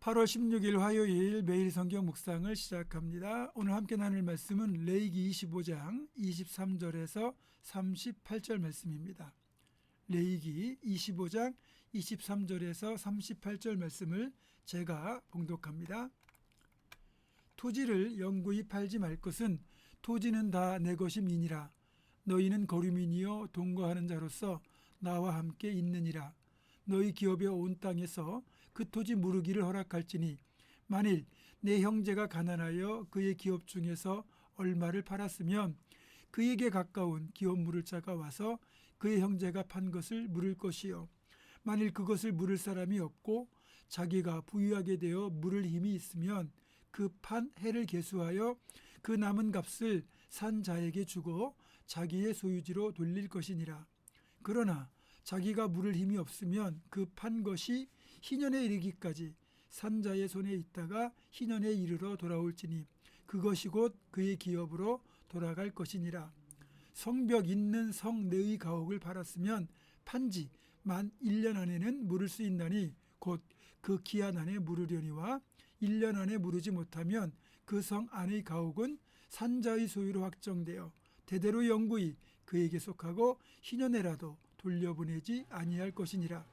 8월 16일 화요일 매일 성경 묵상을 시작합니다. 오늘 함께 나눌 말씀은 레위기 25장 23절에서 38절 말씀입니다. 레위기 25장 23절에서 38절 말씀을 제가 봉독합니다. 토지를 영구히 팔지 말 것은 토지는 다 내 것임이니라. 너희는 거류민이요 동거하는 자로서 나와 함께 있느니라. 너희 기업의 온 땅에서 그 토지 무르기를 허락할지니 만일 내 형제가 가난하여 그의 기업 중에서 얼마를 팔았으면 그에게 가까운 기업 물을 자가 와서 그의 형제가 판 것을 물을 것이요 만일 그것을 물을 사람이 없고 자기가 부유하게 되어 물을 힘이 있으면 그 판 해를 계수하여 그 남은 값을 산 자에게 주고 자기의 소유지로 돌릴 것이니라. 그러나 자기가 물을 힘이 없으면 그 판 것이 희년에 이르기까지 산자의 손에 있다가 희년에 이르러 돌아올지니 그것이 곧 그의 기업으로 돌아갈 것이니라. 성벽 있는 성 내의 가옥을 팔았으면 판지 만 1년 안에는 물을 수 있나니 곧 그 기한 안에 물으려니와 1년 안에 물으지 못하면 그 성 안의 가옥은 산자의 소유로 확정되어 대대로 영구히 그에게 속하고 희년에라도 돌려보내지 아니할 것이니라.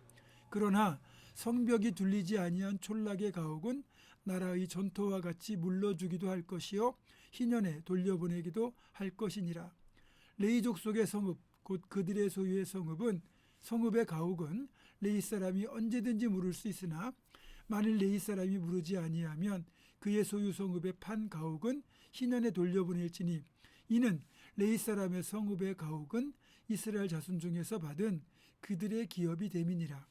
그러나 성벽이 둘리지 아니한 촌락의 가옥은 나라의 전토와 같이 물러주기도 할 것이요 희년에 돌려보내기도 할 것이니라. 레위 족속의 성읍 곧 그들의 소유의 성읍의 가옥은 레위 사람이 언제든지 물을 수 있으나 만일 레위 사람이 물으지 아니하면 그의 소유 성읍의 판 가옥은 희년에 돌려보낼지니 이는 레위 사람의 성읍의 가옥은 이스라엘 자손 중에서 받은 그들의 기업이 됨이니라.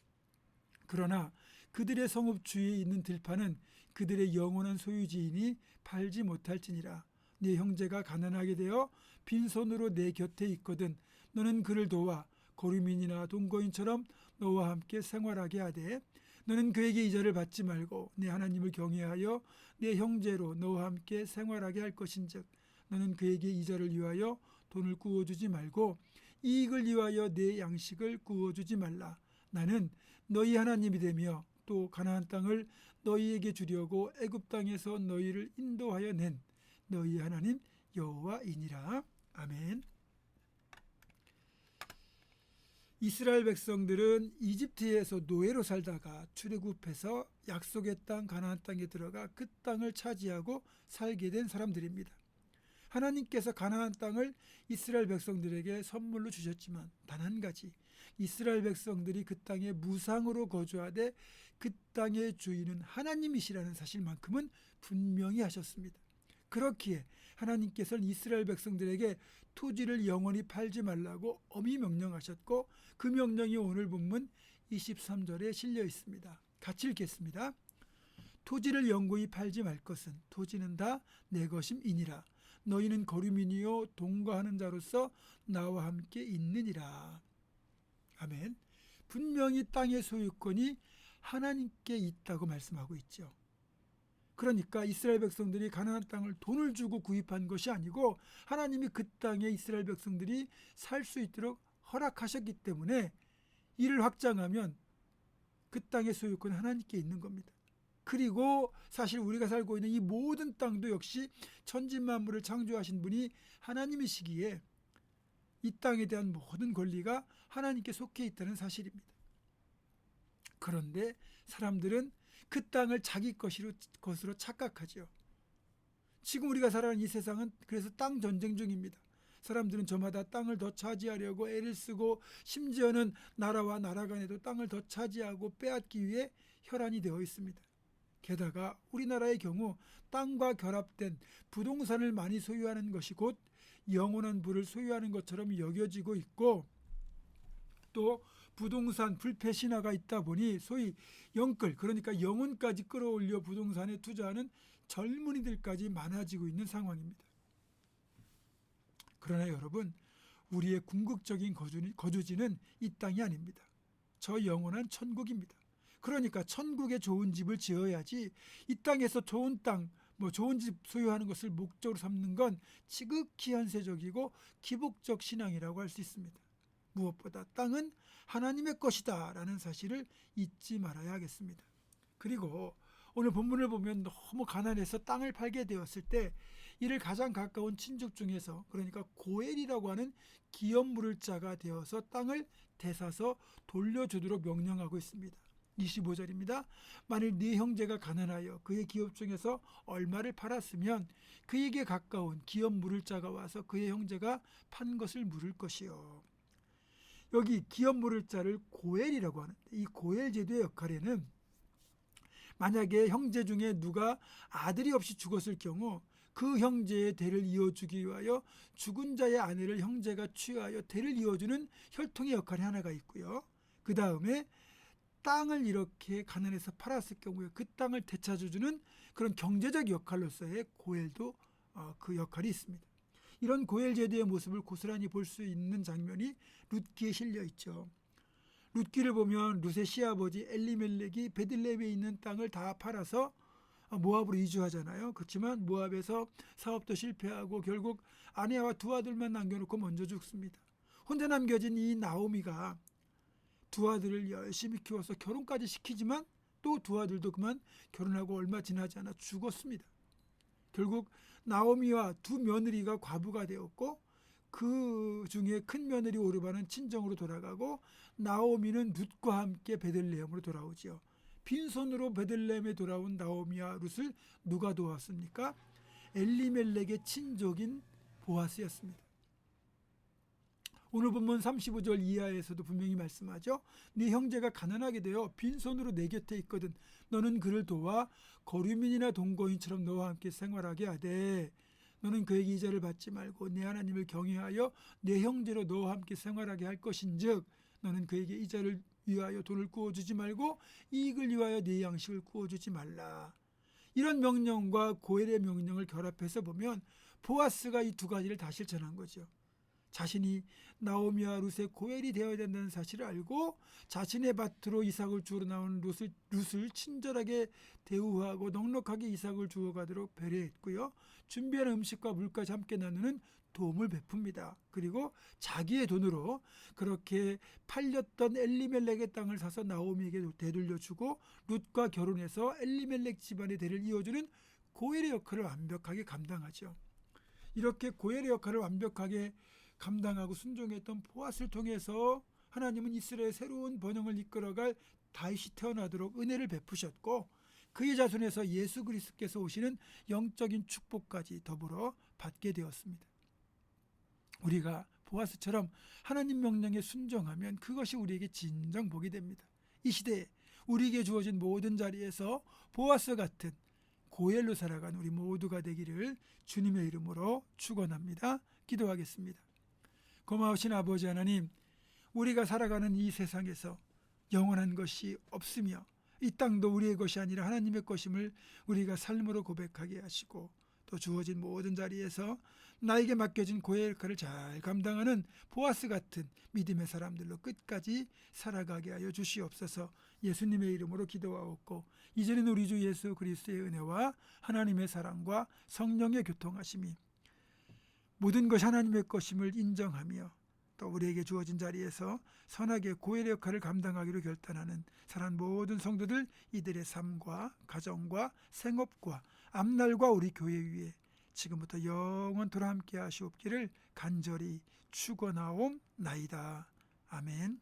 그러나 그들의 성읍 주위에 있는 들판은 그들의 영원한 소유지이니 팔지 못할지니라. 네 형제가 가난하게 되어 빈손으로 내 곁에 있거든 너는 그를 도와 거류민이나 동거인처럼 너와 함께 생활하게 하되 너는 그에게 이자를 받지 말고 내 하나님을 경외하여 내 형제로 너와 함께 생활하게 할 것인즉 너는 그에게 이자를 위하여 돈을 구워주지 말고 이익을 위하여 내 양식을 구워주지 말라. 나는 너희 하나님이 되며 또 가나안 땅을 너희에게 주려고 애굽 땅에서 너희를 인도하여 낸 너희 하나님 여호와이니라. 아멘. 이스라엘 백성들은 이집트에서 노예로 살다가 출애굽해서 약속의 땅 가나안 땅에 들어가 그 땅을 차지하고 살게 된 사람들입니다. 하나님께서 가나안 땅을 이스라엘 백성들에게 선물로 주셨지만 단 한 가지 이스라엘 백성들이 그 땅에 무상으로 거주하되 그 땅의 주인은 하나님이시라는 사실만큼은 분명히 하셨습니다. 그렇기에 하나님께서는 이스라엘 백성들에게 토지를 영원히 팔지 말라고 엄히 명령하셨고 그 명령이 오늘 본문 23절에 실려 있습니다. 같이 읽겠습니다. 토지를 영구히 팔지 말 것은 토지는 다 내 것임이니라. 너희는 거류민이요 동거하는 자로서 나와 함께 있느니라. 아멘. 분명히 땅의 소유권이 하나님께 있다고 말씀하고 있죠. 그러니까 이스라엘 백성들이 가나안 땅을 돈을 주고 구입한 것이 아니고 하나님이 그 땅에 이스라엘 백성들이 살 수 있도록 허락하셨기 때문에 이를 확장하면 그 땅의 소유권은 하나님께 있는 겁니다. 그리고 사실 우리가 살고 있는 이 모든 땅도 역시 천지만물을 창조하신 분이 하나님이시기에 이 땅에 대한 모든 권리가 하나님께 속해 있다는 사실입니다. 그런데 사람들은 그 땅을 자기 것으로 착각하죠. 지금 우리가 살아가는 이 세상은 그래서 땅 전쟁 중입니다. 사람들은 저마다 땅을 더 차지하려고 애를 쓰고 심지어는 나라와 나라 간에도 땅을 더 차지하고 빼앗기 위해 혈안이 되어 있습니다. 게다가 우리나라의 경우 땅과 결합된 부동산을 많이 소유하는 것이 곧 영원한 부를 소유하는 것처럼 여겨지고 있고 또 부동산 불패 신화가 있다 보니 소위 영끌 그러니까 영혼까지 끌어올려 부동산에 투자하는 젊은이들까지 많아지고 있는 상황입니다. 그러나 여러분 우리의 궁극적인 거주지는 이 땅이 아닙니다. 저 영원한 천국입니다. 그러니까 천국에 좋은 집을 지어야지 이 땅에서 좋은 땅, 좋은 집 소유하는 것을 목적으로 삼는 건 지극히 현세적이고 기복적 신앙이라고 할 수 있습니다. 무엇보다 땅은 하나님의 것이다 라는 사실을 잊지 말아야 하겠습니다. 그리고 오늘 본문을 보면 너무 가난해서 땅을 팔게 되었을 때 이를 가장 가까운 친족 중에서, 그러니까 고엘이라고 하는 기업 물을 자가 되어서 땅을 되사서 돌려주도록 명령하고 있습니다. 25절입니다. 만일 네 형제가 가난하여 그의 기업 중에서 얼마를 팔았으면 그에게 가까운 기업 물을 자가 와서 그의 형제가 판 것을 물을 것이요. 여기 기업 물을 자를 고엘이라고 하는데, 이 고엘 제도의 역할에는 만약에 형제 중에 누가 아들이 없이 죽었을 경우 그 형제의 대를 이어주기 위하여 죽은 자의 아내를 형제가 취하여 대를 이어주는 혈통의 역할이 하나가 있고요. 그 다음에 땅을 이렇게 가난해서 팔았을 경우에 그 땅을 되찾아주는 그런 경제적 역할로서의 고엘도 그 역할이 있습니다. 이런 고엘 제도의 모습을 고스란히 볼 수 있는 장면이 룻기에 실려 있죠. 룻기를 보면 룻의 시아버지 엘리멜렉이 베들레헴에 있는 땅을 다 팔아서 모압으로 이주하잖아요. 그렇지만 모압에서 사업도 실패하고 결국 아내와 두 아들만 남겨놓고 먼저 죽습니다. 혼자 남겨진 이 나오미가 두 아들을 열심히 키워서 결혼까지 시키지만 또 두 아들도 그만 결혼하고 얼마 지나지 않아 죽었습니다. 결국 나오미와 두 며느리가 과부가 되었고 그 중에 큰 며느리 오르바는 친정으로 돌아가고 나오미는 룻과 함께 베들레헴으로 돌아오지요. 빈손으로 베들레헴에 돌아온 나오미와 룻을 누가 도왔습니까? 엘리멜렉의 친족인 보아스였습니다. 오늘 본문 35절 이하에서도 분명히 말씀하죠. 네 형제가 가난하게 되어 빈손으로 내 곁에 있거든 너는 그를 도와 거류민이나 동거인처럼 너와 함께 생활하게 하되 너는 그에게 이자를 받지 말고 내 하나님을 경외하여 내 형제로 너와 함께 생활하게 할 것인즉 너는 그에게 이자를 위하여 돈을 구워주지 말고 이익을 위하여 네 양식을 구워주지 말라. 이런 명령과 고엘의 명령을 결합해서 보면 보아스가 이 두 가지를 다 실천한 거죠. 자신이 나오미와 룻의 고엘이 되어야 된다는 사실을 알고 자신의 밭으로 이삭을 주우러 나온 룻을 친절하게 대우하고 넉넉하게 이삭을 주워가도록 배려했고요. 준비한 음식과 물까지 함께 나누는 도움을 베풉니다. 그리고 자기의 돈으로 그렇게 팔렸던 엘리멜렉의 땅을 사서 나오미에게 되돌려주고 룻과 결혼해서 엘리멜렉 집안의 대를 이어주는 고엘의 역할을 완벽하게 감당하죠. 이렇게 고엘의 역할을 완벽하게 감당하고 순종했던 보아스를 통해서 하나님은 이스라엘의 새로운 번영을 이끌어갈 다윗이 태어나도록 은혜를 베푸셨고 그의 자손에서 예수 그리스도께서 오시는 영적인 축복까지 더불어 받게 되었습니다. 우리가 보아스처럼 하나님 명령에 순종하면 그것이 우리에게 진정 복이 됩니다. 이 시대에 우리에게 주어진 모든 자리에서 보아스 같은 고엘로 살아간 우리 모두가 되기를 주님의 이름으로 축원합니다. 기도하겠습니다. 고마우신 아버지 하나님, 우리가 살아가는 이 세상에서 영원한 것이 없으며 이 땅도 우리의 것이 아니라 하나님의 것임을 우리가 삶으로 고백하게 하시고 또 주어진 모든 자리에서 나에게 맡겨진 고의 역할을 잘 감당하는 보아스 같은 믿음의 사람들로 끝까지 살아가게 하여 주시옵소서. 예수님의 이름으로 기도하옵고 이제는 우리 주 예수 그리스도의 은혜와 하나님의 사랑과 성령의 교통하심이 모든 것이 하나님의 것임을 인정하며 또 우리에게 주어진 자리에서 선하게 고엘의 역할을 감당하기로 결단하는 사랑하는 모든 성도들 이들의 삶과 가정과 생업과 앞날과 우리 교회 위에 지금부터 영원토록 함께 하시옵기를 간절히 축원하옵나이다. 아멘.